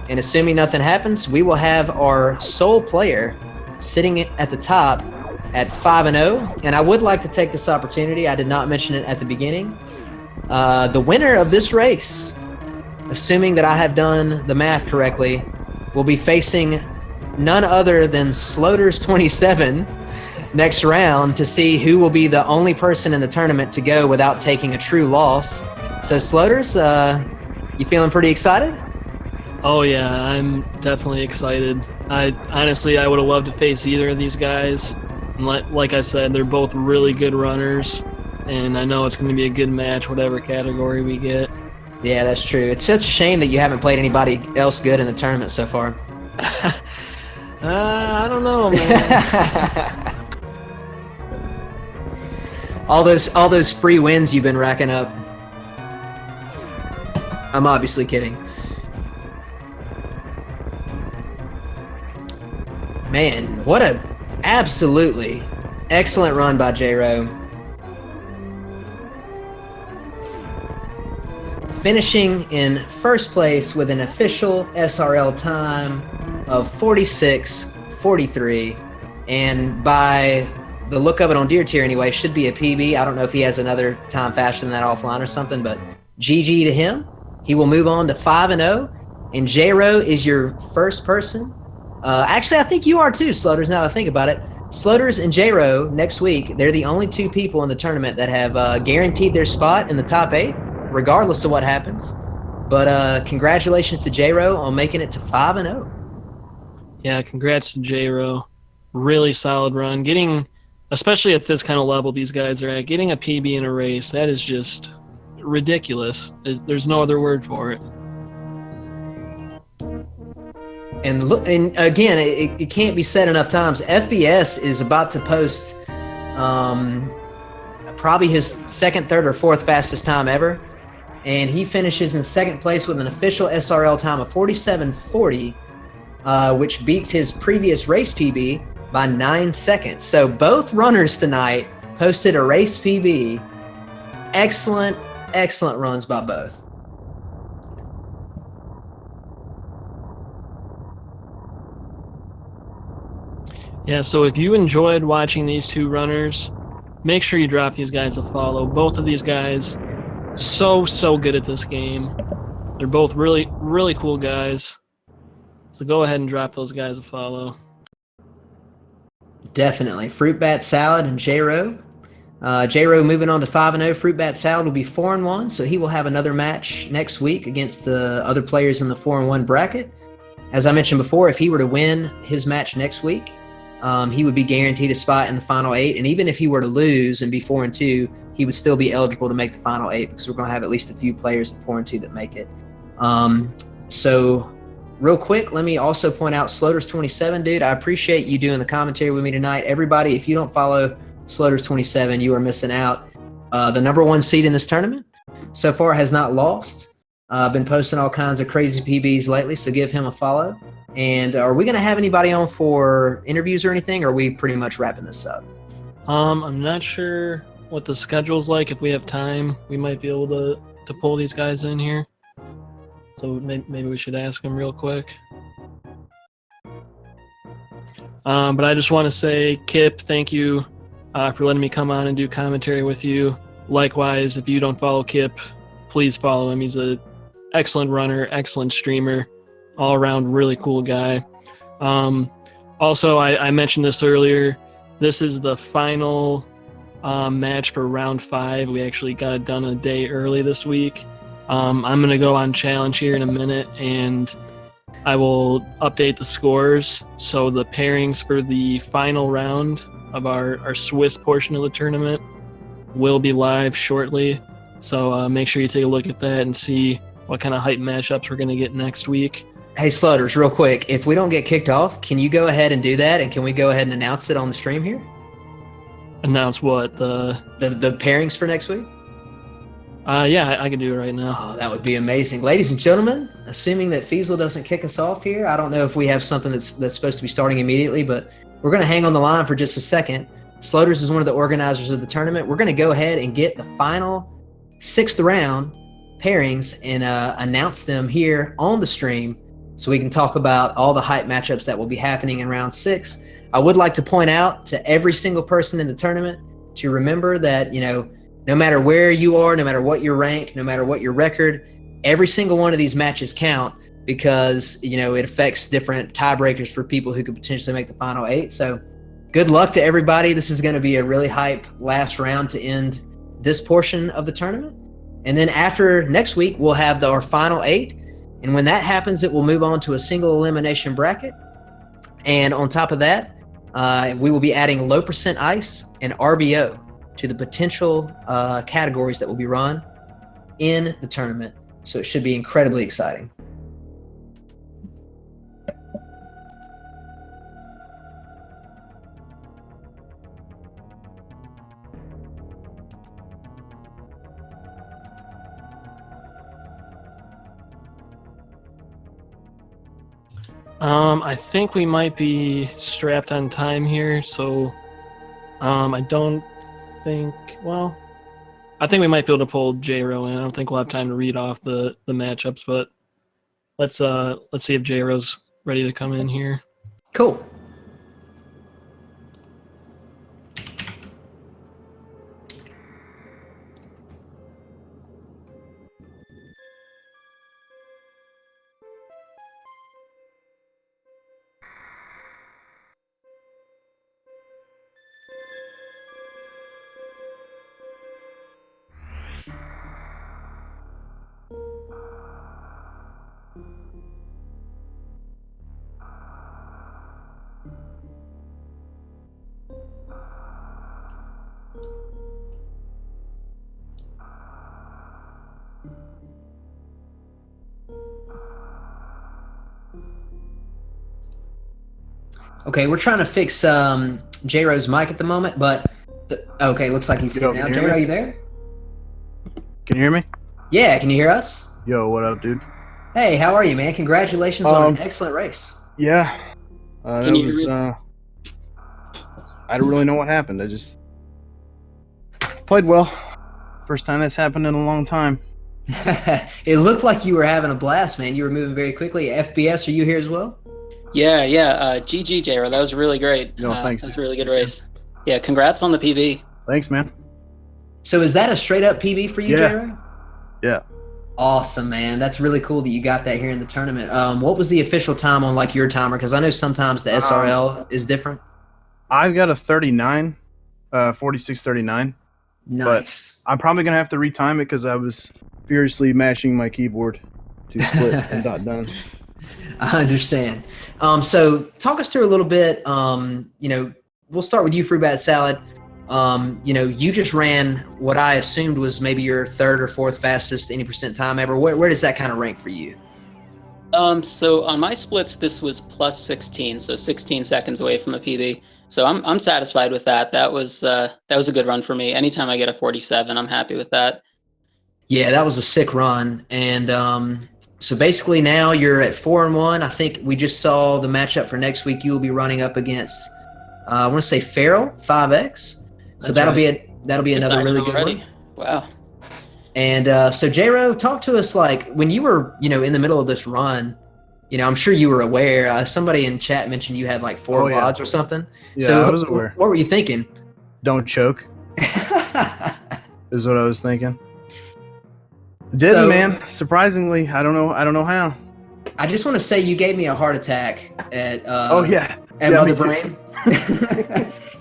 And assuming nothing happens, we will have our sole player sitting at the top at 5-0. And I would like to take this opportunity, I did not mention it at the beginning. The winner of this race, assuming that I have done the math correctly, will be facing none other than Sloters 27 next round to see who will be the only person in the tournament to go without taking a true loss. So Sloters, you feeling pretty excited? Oh yeah, I'm definitely excited. I would have loved to face either of these guys. And like I said, they're both really good runners, and I know it's going to be a good match, whatever category we get. Yeah, that's true. It's such a shame that you haven't played anybody else good in the tournament so far. I don't know, man. all those free wins you've been racking up. I'm obviously kidding. Man, what a absolutely excellent run by J-Ro. Finishing in first place with an official SRL time of 46:43, and by the look of it on Deer Tier anyway, should be a PB. I don't know if he has another time faster than that offline or something, but GG to him. He will move on to 5-0, and J-Ro is your first person. Actually, I think you are too, Sloters, now that I think about it. Sloters and J-Ro next week, they're the only two people in the tournament that have guaranteed their spot in the top 8. Regardless of what happens. But congratulations to J-Ro on making it to 5-0. Yeah, congrats to J-Ro. Really solid run. Getting, especially at this kind of level these guys are at, getting a PB in a race, that is just ridiculous. There's no other word for it. And look, and again, it can't be said enough times. FBS is about to post probably his second, third, or fourth fastest time ever. And he finishes in second place with an official SRL time of 47:40, which beats his previous race PB by 9 seconds. So both runners tonight posted a race PB. Excellent, excellent runs by both. Yeah, so if you enjoyed watching these two runners, make sure you drop these guys a follow. Both of these guys, so good at this game. They're both really, really cool guys. So go ahead and drop those guys a follow. Definitely. Fruitbatsalad and J-Ro. J-Ro moving on to 5-0. Fruitbatsalad will be 4-1, so he will have another match next week against the other players in the 4-1 bracket. As I mentioned before, if he were to win his match next week, he would be guaranteed a spot in the final 8. And even if he were to lose and be 4-2, he would still be eligible to make the final 8 because we're going to have at least a few players at 4-2 that make it. So real quick, let me also point out Sloters 27, dude. I appreciate you doing the commentary with me tonight. Everybody, if you don't follow Sloters 27, you are missing out. The number 1 seed in this tournament so far has not lost. Been posting all kinds of crazy PBs lately, so give him a follow. And are we going to have anybody on for interviews or anything, or are we pretty much wrapping this up? I'm not sure what the schedule's like. If we have time, we might be able to pull these guys in here. So maybe we should ask them real quick. But I just want to say, Kip, thank you for letting me come on and do commentary with you. Likewise, if you don't follow Kip, please follow him. He's an excellent runner, excellent streamer, all-around really cool guy. Also, I mentioned this earlier. This is the final match for round 5. We actually got it done a day early this week. I'm going to go on challenge here in a minute and I will update the scores. So the pairings for the final round of our Swiss portion of the tournament will be live shortly. So make sure you take a look at that and see what kind of hype matchups we're going to get next week. Hey, Slutters, real quick, if we don't get kicked off, can you go ahead and do that? And can we go ahead and announce it on the stream here? Announce what? The pairings for next week? Yeah, I can do it right now. Oh, that would be amazing. Ladies and gentlemen, assuming that Feasel doesn't kick us off here, I don't know if we have something that's supposed to be starting immediately, but we're going to hang on the line for just a second. Slutters is one of the organizers of the tournament. We're going to go ahead and get the final 6th round pairings and announce them here on the stream so we can talk about all the hype matchups that will be happening in round 6. I would like to point out to every single person in the tournament to remember that, no matter where you are, no matter what your rank, no matter what your record, every single one of these matches count because, it affects different tiebreakers for people who could potentially make the final 8. So good luck to everybody. This is going to be a really hype last round to end this portion of the tournament. And then after next week, we'll have our final 8. And when that happens, it will move on to a single elimination bracket. And on top of that, we will be adding low percent ice and RBO to the potential categories that will be run in the tournament. So it should be incredibly exciting. I think we might be strapped on time here, so I don't think, I think we might be able to pull J-Ro in. I don't think we'll have time to read off the matchups, but let's see if J-Ro's ready to come in here. Cool. Okay, we're trying to fix J-Ro's mic at the moment, but okay, looks like he's here now. J-Ro, are you there? Can you hear me? Yeah, can you hear us? Yo, what up, dude? Hey, how are you, man? Congratulations on an excellent race. Yeah. I don't really know what happened. I just played well. First time that's happened in a long time. It looked like you were having a blast, man. You were moving very quickly. FBS, are you here as well? Yeah. GG, J-Ro. That was really great. No, thanks. That was a really good race. Yeah, congrats on the PB. Thanks, man. So is that a straight-up PB for you, Yeah. J-Ro? Yeah. Awesome, man. That's really cool that you got that here in the tournament. What was the official time on your timer? Because I know sometimes the SRL is different. I've got a 39, 46:39. Nice. But I'm probably gonna have to retime it because I was furiously mashing my keyboard to split and dot done. I understand. So talk us through a little bit. We'll start with you, Fruitbatsalad. You just ran what I assumed was maybe your 3rd or 4th fastest any percent time ever. Where does that kind of rank for you? So on my splits, this was plus 16, so 16 seconds away from a PB. So I'm satisfied with that. That was a good run for me. Anytime I get a 47, I'm happy with that. Yeah, that was a sick run. And so basically now you're at 4-1. I think we just saw the matchup for next week. You will be running up against I want to say Farrell 5X. So that'll be another really good one. Wow. And so J-Ro, talk to us when you were in the middle of this run. I'm sure you were aware. Somebody in chat mentioned you had 4 quads or something. Yeah, so I was aware. What were you thinking? Don't choke. Is what I was thinking. Didn't, man. Surprisingly, I don't know how. I just want to say you gave me a heart attack at me Mother Brain.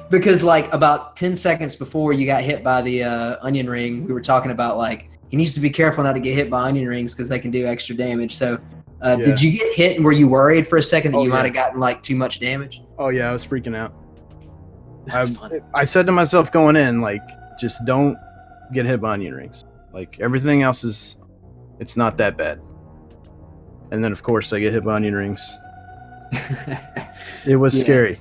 Because about 10 seconds before you got hit by the onion ring, we were talking about he needs to be careful not to get hit by onion rings because they can do extra damage. So Did you get hit and were you worried for a second that Oh, you might yeah. have gotten like too much damage? Oh yeah, I was freaking out. That's funny. I said to myself going in, like, just don't get hit by onion rings. Like, everything else it's not that bad. And then, of course, I get hit by onion rings. It was Yeah. scary.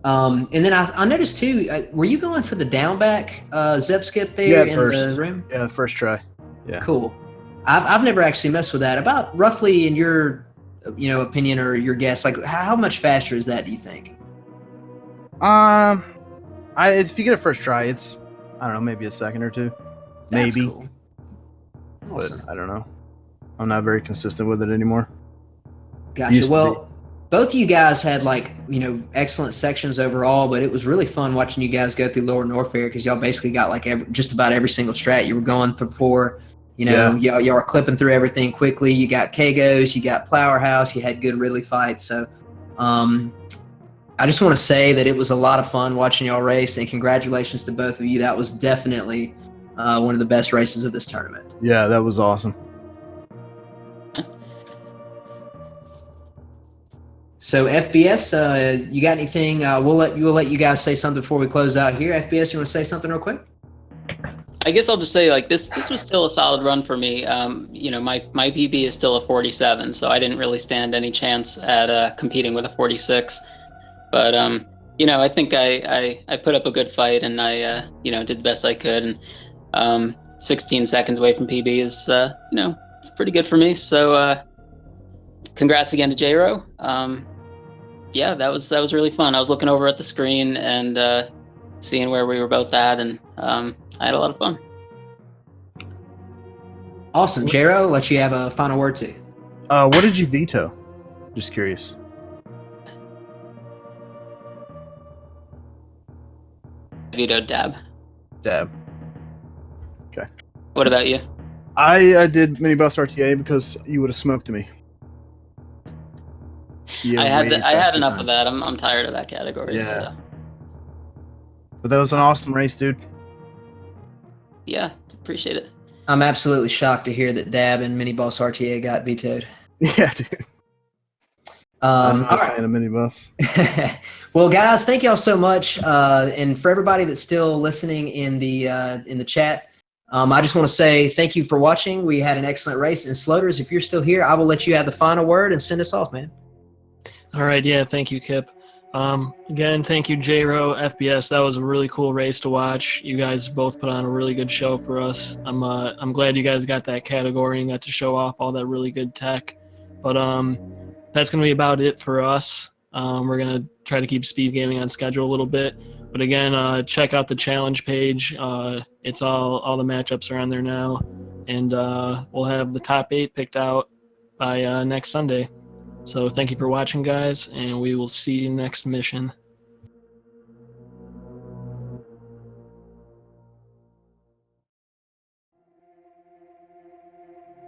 And then I noticed too, were you going for the down back zip skip there Yeah, at in first. the room? Yeah, first try. Yeah. Cool. I've never actually messed with that. About roughly in your opinion or your guess, like how much faster is that, do you think? If you get a first try, it's, I don't know, maybe a second or two. That's Maybe. cool. But Awesome. I don't know. I'm not very consistent with it anymore. Gotcha. Used to Well, both of you guys had like, excellent sections overall, but it was really fun watching you guys go through Lower Norfair because y'all basically got like just about every single strat you were going through for. Y'all are clipping through everything quickly. You got Kagos, you got Plower House, you had good Ridley fights. So I just want to say that it was a lot of fun watching y'all race, and congratulations to both of you. That was definitely one of the best races of this tournament. Yeah, that was awesome. So FBS, you got anything? We'll let you guys say something before we close out here. FBS, you want to say something real quick? I guess I'll just say, like, this was still a solid run for me. My PB is still a 47, so I didn't really stand any chance at competing with a 46. But I think I put up a good fight, and I did the best I could. And 16 seconds away from PB is it's pretty good for me. So congrats again to J-Ro. Yeah, that was really fun. I was looking over at the screen and seeing where we were both at, and I had a lot of fun. Awesome. Jero, let you have a final word too. What did you veto? Just curious. Vetoed dab. Dab. Okay. What about you? I did minibus RTA because you would have smoked me. I had enough of that. I'm tired of that category. Yeah. So. But that was an awesome race, dude. Yeah, appreciate it. I'm absolutely shocked to hear that Dab and Mini Boss RTA got vetoed. Yeah, dude. I'm not all a right. fan of minibus. Well, guys, thank y'all so much. And for everybody that's still listening in the chat, I just want to say thank you for watching. We had an excellent race. And Sloters, if you're still here, I will let you have the final word and send us off, man. All right, yeah, thank you, Kip. Again, thank you, J-Ro, FBS. That was a really cool race to watch. You guys both put on a really good show for us. I'm glad you guys got that category and got to show off all that really good tech. But that's going to be about it for us. We're going to try to keep speed gaming on schedule a little bit. But again, check out the challenge page. It's all the matchups are on there now. And we'll have the top 8 picked out by next Sunday. So thank you for watching, guys, and we will see you next mission.